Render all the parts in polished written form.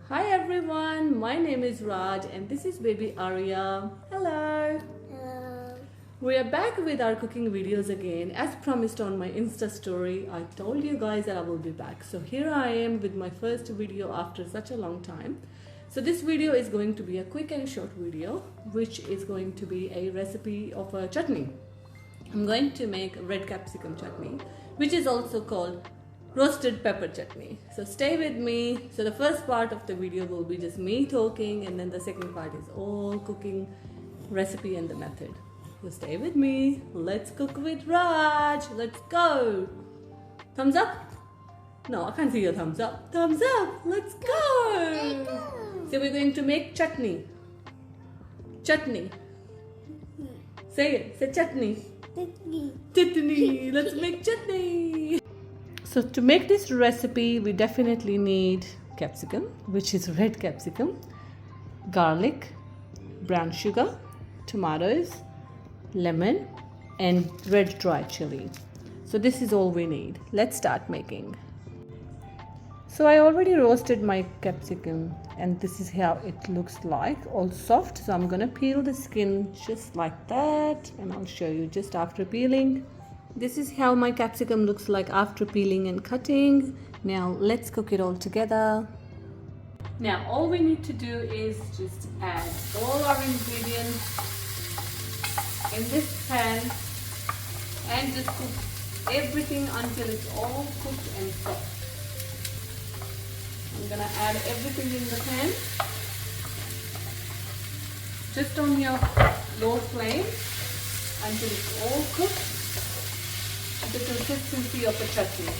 Hi everyone, my name is Raj and this is baby Arya. Hello. Hello. We are back with our cooking videos again. As promised on my Insta story, I told you guys that I will be back. So here I am with my first video after such a long time. So this video is going to be a quick and short video, which is going to be a recipe of a chutney. I'm going to make red capsicum chutney, which is also called roasted pepper chutney. So stay with me. So the first part of the video will be just me talking, and then the second part is all cooking recipe and the method. So stay with me. Let's cook with Raj. Let's go. Thumbs up? No, I can't see your thumbs up. Thumbs up. Let's go. So we're going to make chutney. Chutney. Say it. Say chutney. Chutney. Let's make chutney. So to make this recipe, we definitely need capsicum, which is red capsicum, garlic, brown sugar, tomatoes, lemon, and red dry chili. So this is all we need. Let's start making. So I already roasted my capsicum and this is how it looks like, all soft. So I'm gonna peel the skin just like that and I'll show you just after peeling. This is how my capsicum looks like after peeling and cutting. Now let's cook it all together. Now all we need to do is just add all our ingredients in this pan and just cook everything until it's all cooked and soft. I'm gonna add everything in the pan, just on your low flame until it's all cooked. The consistency of a chutney.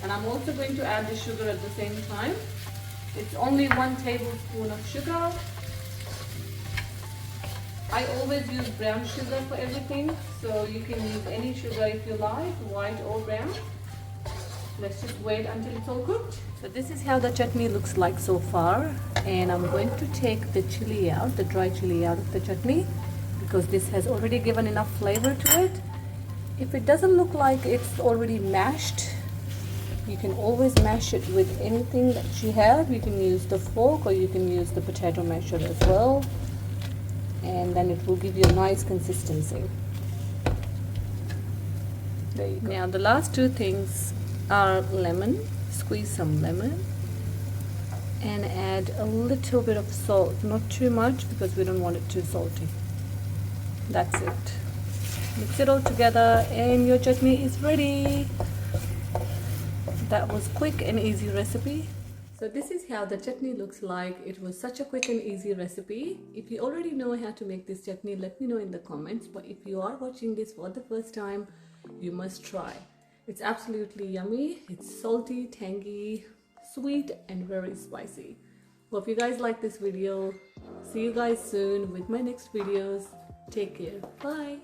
And I'm also going to add the sugar at the same time. It's only 1 tablespoon of sugar. I always use brown sugar for everything, so you can use any sugar if you like, white or brown. Let's just wait until it's all cooked. So this is how the chutney looks like so far, and I'm going to take the chili out, the dry chili out of the chutney, because this has already given enough flavor to it. If it doesn't look like it's already mashed, you can always mash it with anything that you have. You can use the fork or you can use the potato masher as well, and then it will give you a nice consistency. There you go. Now the last 2 things are lemon. Squeeze some lemon and add a little bit of salt, not too much because we don't want it too salty. That's it. Mix it all together and your chutney is ready. That was quick and easy recipe. So this is how the chutney looks like. It was such a quick and easy recipe. If you already know how to make this chutney, let me know in the comments. But if you are watching this for the first time, you must try. It's absolutely yummy. It's salty, tangy, sweet, and very spicy. Hope you guys like this video. See you guys soon with my next videos. Take care. Bye.